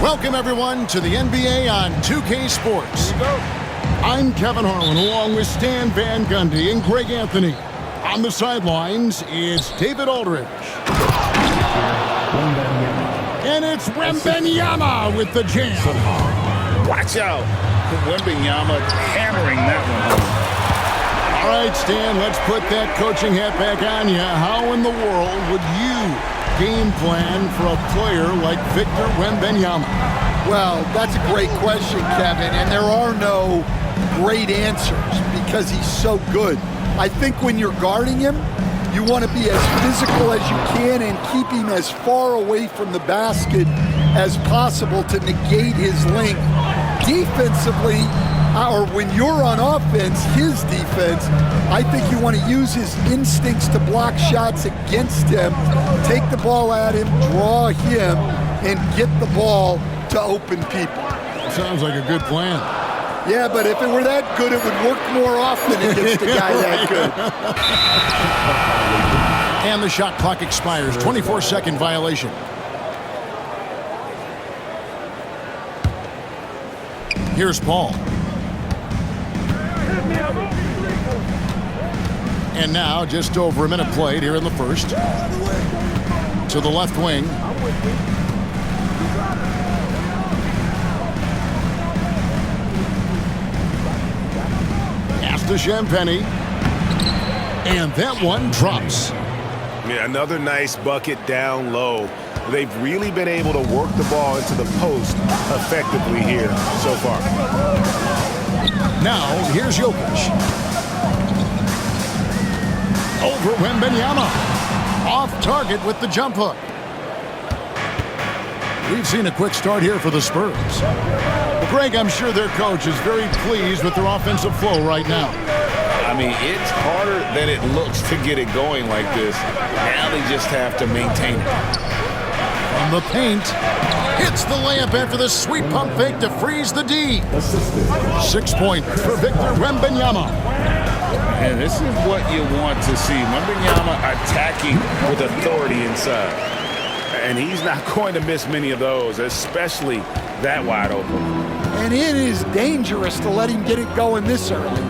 Welcome, everyone, to the NBA on 2K Sports. I'm Kevin Harlan, along with Stan Van Gundy and Greg Anthony. On the sidelines, it's David Aldridge. And it's Wembanyama with the jam. Watch out. Wembanyama hammering that one home. All right, Stan, let's put that coaching hat back on you. How in the world would you game plan for a player like Victor Wembanyama? Well, that's a great question, Kevin, and there are no great answers because he's so good. I think when you're guarding him, you want to be as physical as you can and keep him as far away from the basket as possible to negate his length. Defensively, or when you're on offense, his defense, I think you want to use his instincts to block shots against him, take the ball at him, draw him, and get the ball to open people. Sounds like a good plan. Yeah, but if it were that good, it would work more often against a guy that good. And the shot clock expires. 24-second violation. Here's Paul. And now, just over a minute played here in the first. To the left wing. To Champagny, and that one drops. Yeah, another nice bucket down low. They've really been able to work the ball into the post effectively here so far. Now, here's Jokic. Over Wembanyama. Off target with the jump hook. We've seen a quick start here for the Spurs. Greg, I'm sure their coach is very pleased with their offensive flow right now. I mean, it's harder than it looks to get it going like this. Now they just have to maintain it. From the paint, hits the layup after the sweet pump fake to freeze the D. 6 points for Victor Wembanyama. And this is what you want to see. Wembanyama attacking with authority inside. And he's not going to miss many of those, especially that wide open. And it is dangerous to let him get it going this early.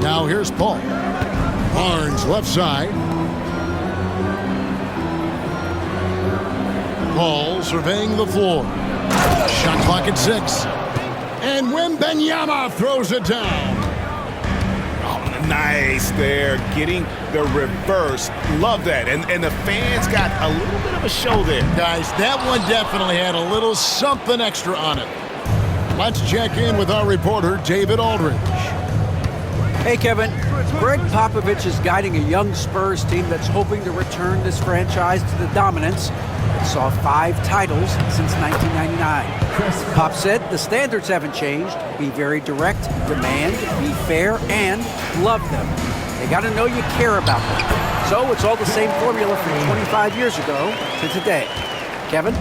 Now here's Paul. Barnes left side. Paul surveying the floor. Shot clock at 6. And Wembanyama throws it down. Oh, nice there, getting the reverse. Love that. And the fans got a little bit of a show there. Guys, that one definitely had a little something extra on it. Let's check in with our reporter, David Aldridge. Hey, Kevin. Greg Popovich is guiding a young Spurs team that's hoping to return this franchise to the dominance that saw 5 titles since 1999. Pop said the standards haven't changed. Be very direct, demand, be fair, and love them. They got to know you care about them. So it's all the same formula from 25 years ago to today. Kevin?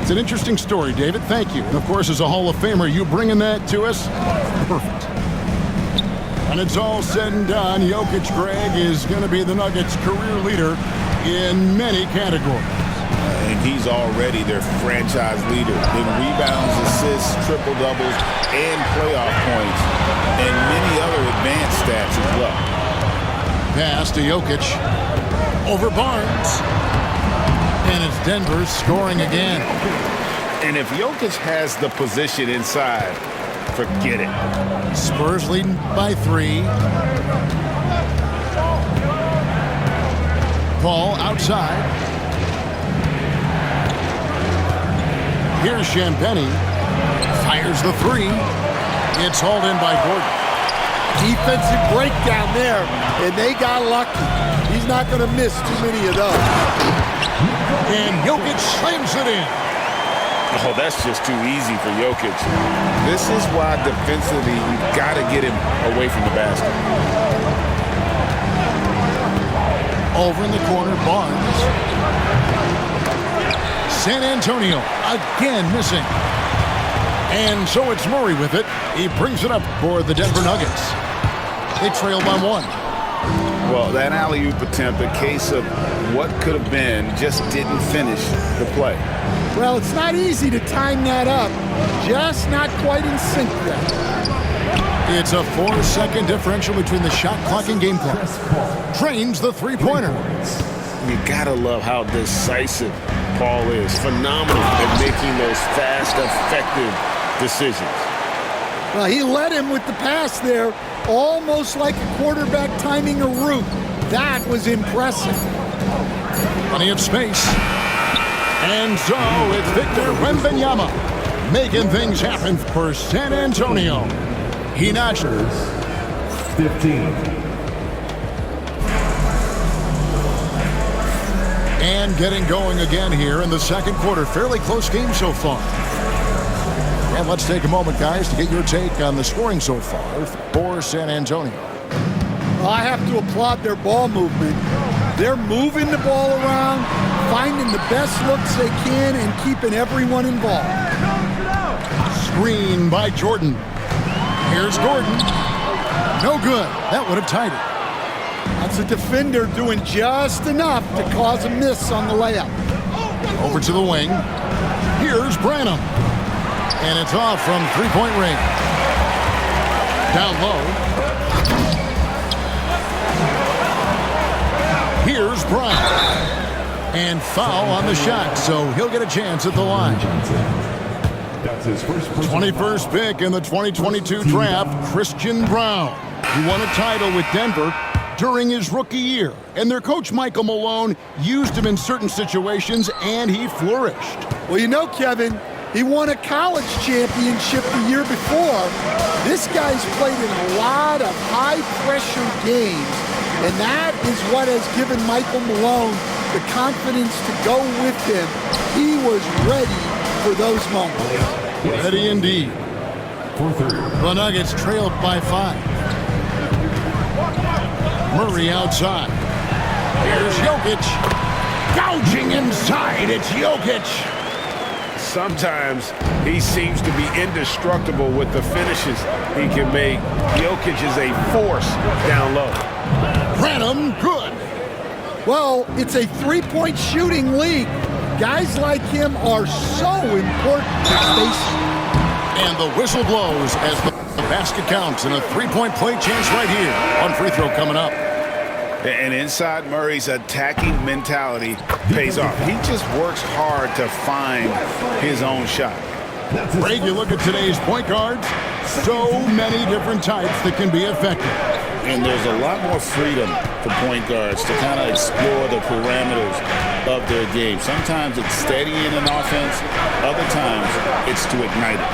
It's an interesting story, David. Thank you. And, of course, as a Hall of Famer, you bringing that to us? Perfect. When it's all said and done, Jokic, Greg, is going to be the Nuggets' career leader in many categories. And he's already their franchise leader in rebounds, assists, triple-doubles, and playoff points, and many other advanced stats as well. Pass to Jokic. Over Barnes. And it's Denver scoring again. And if Jokic has the position inside, forget it. Spurs leading by 3. Paul outside. Here's Champagny. Fires the 3. It's hauled in by Gordon. Defensive breakdown there, and they got lucky. He's not going to miss too many of those. And Jokic slams it in. Oh, that's just too easy for Jokic. This is why defensively you've got to get him away from the basket. Over in the corner, Barnes. San Antonio again missing. And so it's Murray with it. He brings it up for the Denver Nuggets. They trail by 1. Well, that alley-oop attempt, a case of what could have been, just didn't finish the play. Well, it's not easy to time that up. Just not quite in sync there. It's a 4-second differential between the shot clock and game clock. Trains the three-pointer. You gotta love how decisive Paul is. Phenomenal at making those fast, effective decisions. Well, he led him with the pass there, almost like a quarterback timing a route. That was impressive. Plenty of space. And so it's Victor Wembanyama making things happen for San Antonio. He notched 15. and getting going again here in the second quarter. Fairly close game so far. And let's take a moment, guys, to get your take on the scoring so far for San Antonio. Well, I have to applaud their ball movement. They're moving the ball around, finding the best looks they can, and keeping everyone involved. Screen by Jordan. Here's Gordon. No good. That would have tied it. That's a defender doing just enough to cause a miss on the layup. Over to the wing. Here's Branham. And it's off from three-point range. Down low. Here's Bryant. And foul on the shot, so he'll get a chance at the line. That's his first 21st pick in the 2022 draft, Christian Braun. He won a title with Denver during his rookie year. And their coach, Michael Malone, used him in certain situations, and he flourished. Well, you know, Kevin, he won a college championship the year before. This guy's played in a lot of high-pressure games, and that is what has given Michael Malone the confidence to go with him. He was ready for those moments. Ready indeed. The Nuggets trailed by 5. Murray outside. Here's Jokic. Gouging inside. It's Jokic. Sometimes he seems to be indestructible with the finishes he can make. Jokic is a force down low. Branham, good. Well, it's a three-point shooting league. Guys like him are so important to Stacey. And the whistle blows as the basket counts, and a three-point play chance right here. One free throw coming up. And inside Murray's attacking mentality pays off. He just works hard to find his own shot. Greg, you look at today's point guards, so many different types that can be effective. And there's a lot more freedom for point guards to kind of explore the parameters of their game. Sometimes it's steadying an offense. Other times it's to ignite it.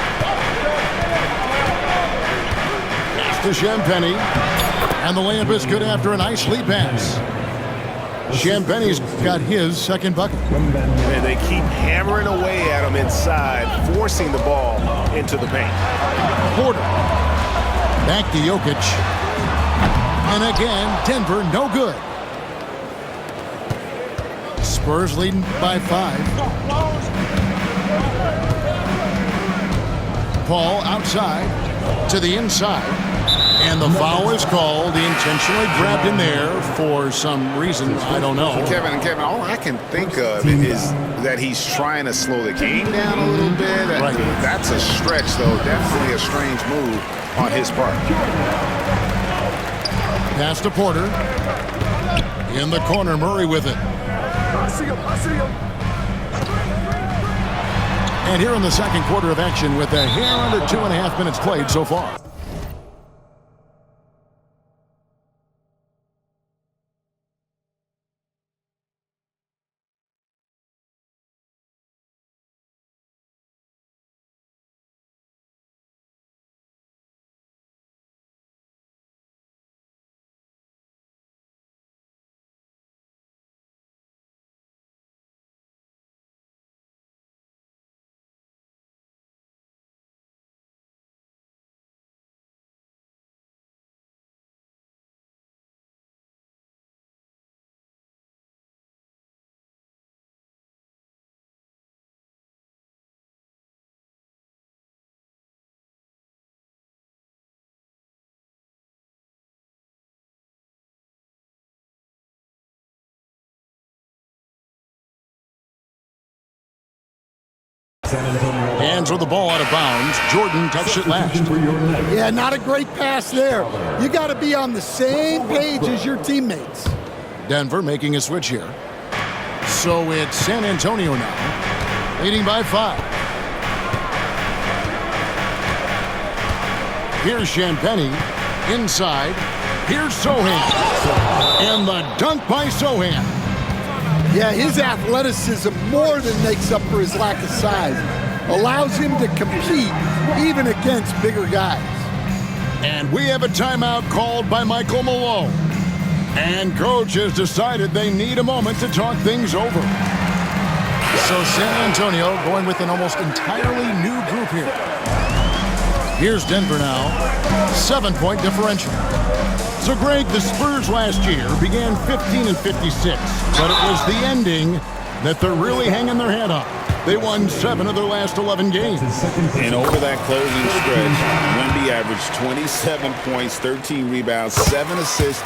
Pass to Champagnie. And the layup is good after a nice lead pass. Champagnie's got his second bucket. And they keep hammering away at him inside, forcing the ball into the paint. Porter. Back to Jokic. And again, Denver no good. Spurs leading by 5. Paul outside to the inside. And the foul is called. He intentionally grabbed him there for some reason. I don't know. Kevin, all I can think of is that he's trying to slow the game down a little bit. Right. That's a stretch, though. Definitely a strange move on his part. Pass to Porter. In the corner, Murray with it. And here in the second quarter of action with a hair under 2.5 minutes played so far. San Antonio. Hands with the ball out of bounds. Jordan touched it last. For your Nuggets. Yeah, not a great pass there. You got to be on the same page as your teammates. Denver making a switch here. So it's San Antonio now, leading by 5. Here's Champagnie, inside. Here's Sohan, and the dunk by Sohan. Yeah, his athleticism more than makes up for his lack of size. Allows him to compete even against bigger guys. And we have a timeout called by Michael Malone. And coach has decided they need a moment to talk things over. So San Antonio going with an almost entirely new group here. Here's Denver now, 7-point differential. So Greg, the Spurs last year began 15 and 56, but it was the ending that they're really hanging their head on. They won 7 of their last 11 games. And over that closing stretch, Wemby averaged 27 points, 13 rebounds, 7 assists,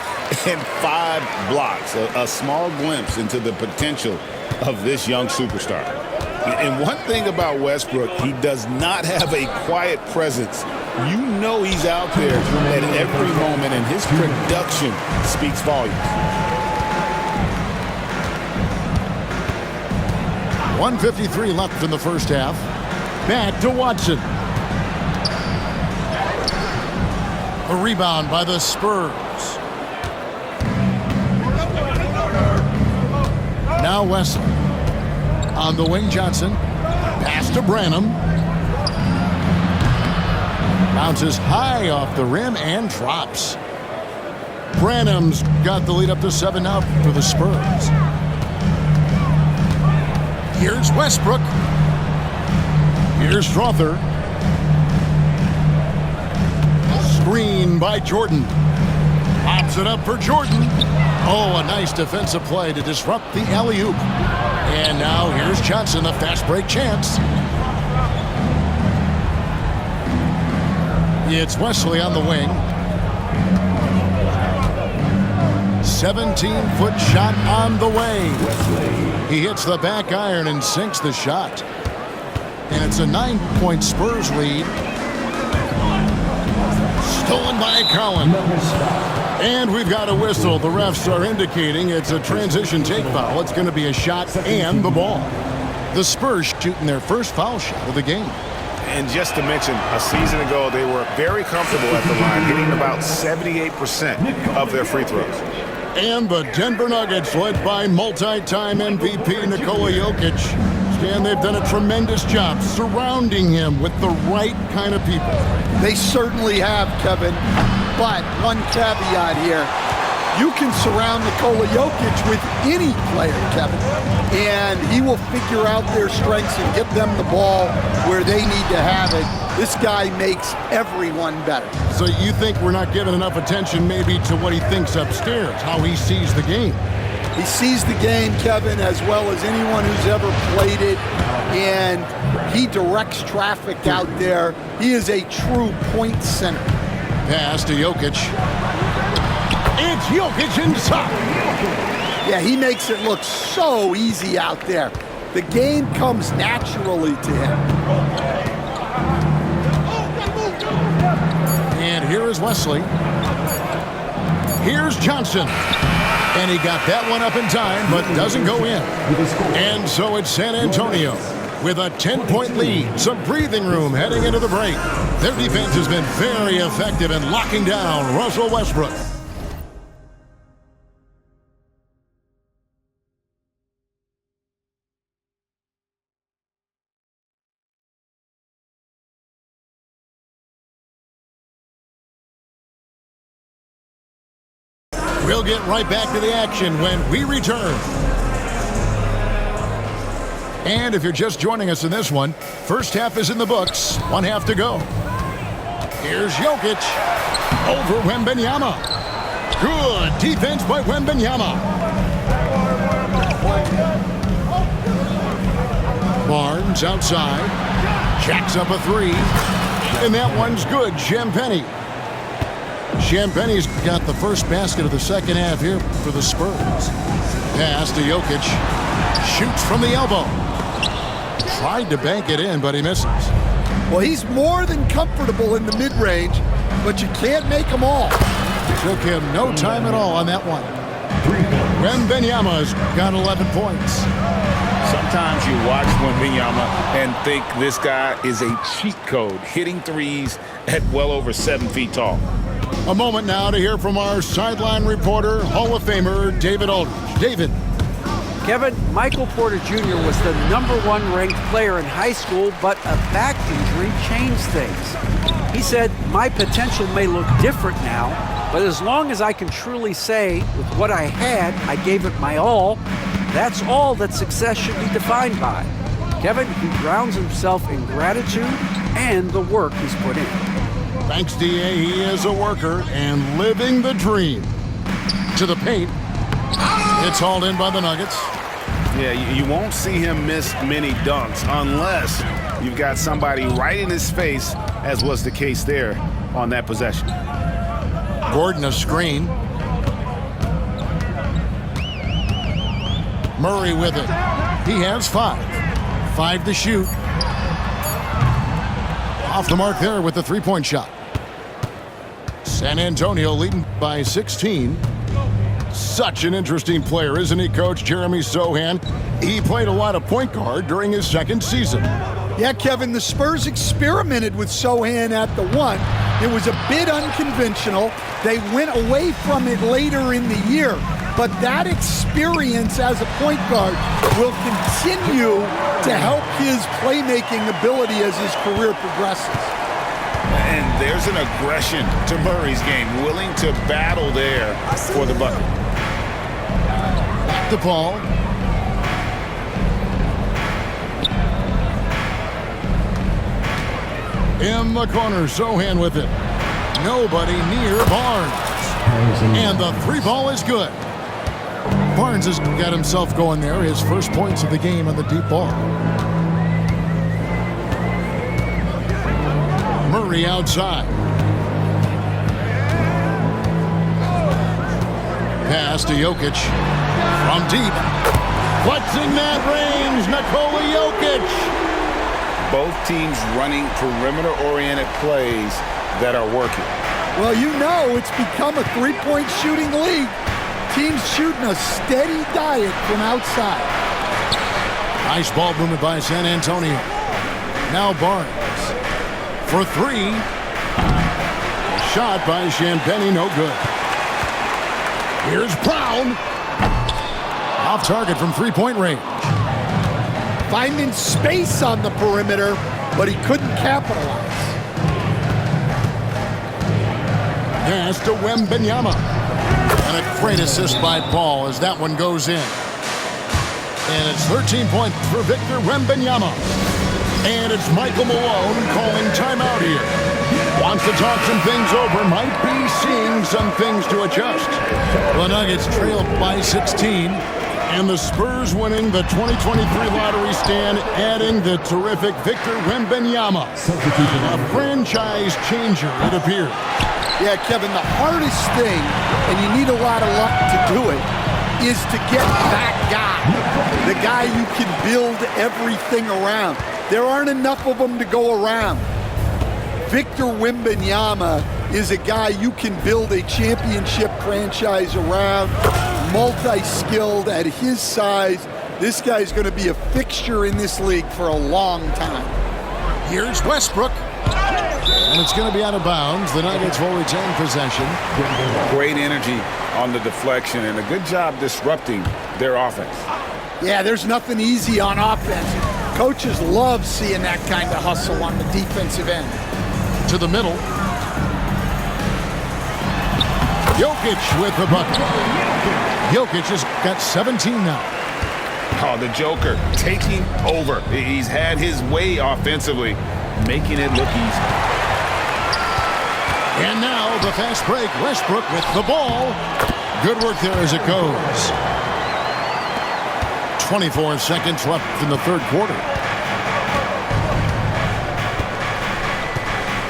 and 5 blocks. A small glimpse into the potential of this young superstar. And one thing about Westbrook, he does not have a quiet presence. You know he's out there at every moment, and his production speaks volumes. 1:53 left in the first half. Back to Watson. A rebound by the Spurs. Now Wesley. On the wing, Johnson. Pass to Branham. Bounces high off the rim and drops. Branham's got the lead up to 7 now for the Spurs. Here's Westbrook. Here's Strother. Screen by Jordan. Pops it up for Jordan. Oh, a nice defensive play to disrupt the alley-oop. And now here's Johnson, a fast break chance. It's Wesley on the wing. 17-foot shot on the way. He hits the back iron and sinks the shot. And it's a 9-point Spurs lead. Stolen by Collins. And we've got a whistle. The refs are indicating it's a transition take foul. It's going to be a shot and the ball. The Spurs shooting their first foul shot of the game. And just to mention, a season ago, they were very comfortable at the line, hitting about 78% of their free throws. And the Denver Nuggets, led by multi-time MVP Nikola Jokic. And they've done a tremendous job surrounding him with the right kind of people. They certainly have, Kevin. But one caveat here. You can surround Nikola Jokic with any player, Kevin, and he will figure out their strengths and get them the ball where they need to have it. This guy makes everyone better. So you think we're not giving enough attention maybe to what he thinks upstairs, how he sees the game? He sees the game, Kevin, as well as anyone who's ever played it, and he directs traffic out there. He is a true point center. Pass to Jokic. It's Jokic inside. Yeah, he makes it look so easy out there. The game comes naturally to him. And here is Wesley. Here's Johnson. And he got that one up in time, but doesn't go in. And so it's San Antonio with a 10-point lead. Some breathing room heading into the break. Their defense has been very effective in locking down Russell Westbrook. We'll get right back to the action when we return. And if you're just joining us in this one, first half is in the books. 1 half to go. Here's Jokic over Wembanyama. Good defense by Wembanyama. Barnes outside. Jacks up a 3. And that one's good. Champagnie. Champagnie's got the first basket of the second half here for the Spurs. Pass to Jokic. Shoots from the elbow. tried to bank it in, but he misses. Well, he's more than comfortable in the mid-range, but you can't make them all. Took him no time at all on that one. Wembanyama's got 11 points. Sometimes you watch Wembanyama and think this guy is a cheat code, hitting threes at well over 7 feet tall. A moment now to hear from our sideline reporter, Hall of Famer David Aldridge. David. Kevin, Michael Porter Jr. was the #1 ranked player in high school, but a back injury changed things. He said, "My potential may look different now, but as long as I can truly say with what I had, I gave it my all, that's all that success should be defined by." Kevin, he grounds himself in gratitude and the work he's put in. Thanks, D.A. He is a worker and living the dream. To the paint. It's hauled in by the Nuggets. Yeah, you won't see him miss many dunks unless you've got somebody right in his face, as was the case there on that possession. Gordon a screen. Murray with it. He has 5. 5 to shoot. Off the mark there with the three-point shot. San Antonio leading by 16. Such an interesting player, isn't he, Coach Jeremy Sohan? He played a lot of point guard during his second season. Yeah, Kevin, the Spurs experimented with Sohan at the 1. It was a bit unconventional. They went away from it later in the year. But that experience as a point guard will continue to help his playmaking ability as his career progresses. And there's an aggression to Murray's game, willing to battle there for the bucket. The ball. In the corner, Sohan with it. Nobody near Barnes. And the 3 ball is good. Barnes has got himself going there. His first points of the game on the deep ball. Murray outside. Pass to Jokic. From deep. What's in that range? Nikola Jokic. Both teams running perimeter-oriented plays that are working. Well, you know it's become a three-point shooting league. Teams shooting a steady diet from outside. Nice ball movement by San Antonio. Now Barnes. For 3. Shot by Champagnie, no good. Here's Brown. Off target from three-point range. Finding space on the perimeter, but he couldn't capitalize. Pass to Wembanyama. And a great assist by Ball as that one goes in. And it's 13 points for Victor Wembanyama. And it's Michael Malone calling timeout here. Wants to talk some things over. Might be seeing some things to adjust. The Nuggets trail by 16. And the Spurs winning the 2023 lottery stand, adding the terrific Victor Wembanyama. A franchise changer, it appears. Yeah, Kevin, the hardest thing, and you need a lot of luck to do it, is to get that guy. The guy you can build everything around. There aren't enough of them to go around. Victor Wembanyama is a guy you can build a championship franchise around, multi-skilled at his size. This guy's going to be a fixture in this league for a long time. Here's Westbrook. And it's going to be out of bounds. The Nuggets will retain possession. Great energy on the deflection and a good job disrupting their offense. Yeah, there's nothing easy on offense. Coaches love seeing that kind of hustle on the defensive end. To the middle. Jokic with the bucket. Jokic has got 17 now. Oh, the Joker taking over. He's had his way offensively, making it look easy. And now the fast break. Westbrook with the ball. Good work there as it goes. 24 seconds left in the third quarter.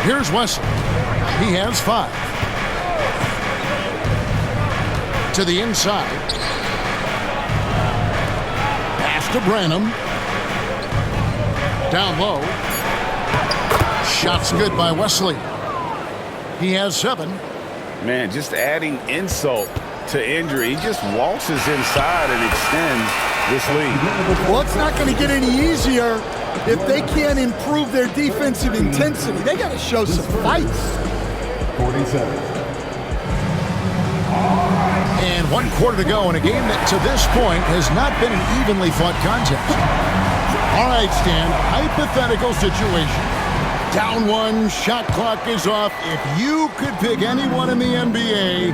Here's Wesley. He has 5. To the inside. Pass to Branham. Down low. Shot's good by Wesley. He has 7. Man, just adding insult to injury. He just waltzes inside and extends this lead. Well, it's not going to get any easier if they can't improve their defensive intensity. They got to show some fights. 47. And 1 quarter to go in a game that to this point has not been an evenly fought contest. All right, Stan, hypothetical situation. Down 1, shot clock is off. If you could pick anyone in the NBA,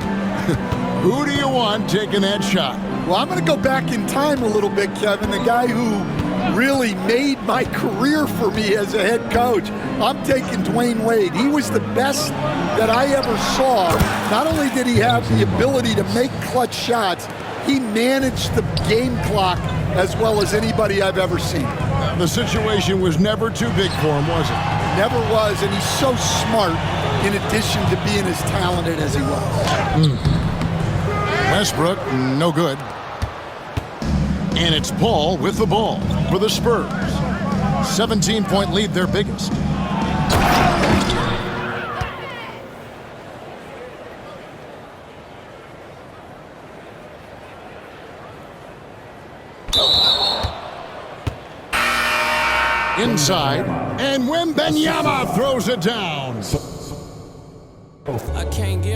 who do you want taking that shot? Well, I'm going to go back in time a little bit, Kevin. The guy who really made my career for me as a head coach. I'm taking Dwayne Wade. He was the best that I ever saw. Not only did he have the ability to make clutch shots, he managed the game clock as well as anybody I've ever seen. The situation was never too big for him, was it? Never was, and he's so smart in addition to being as talented as he was. Westbrook, no good. And it's Paul with the ball for the Spurs. 17-point lead, their biggest. Inside, and Wembanyama throws it down. I can't give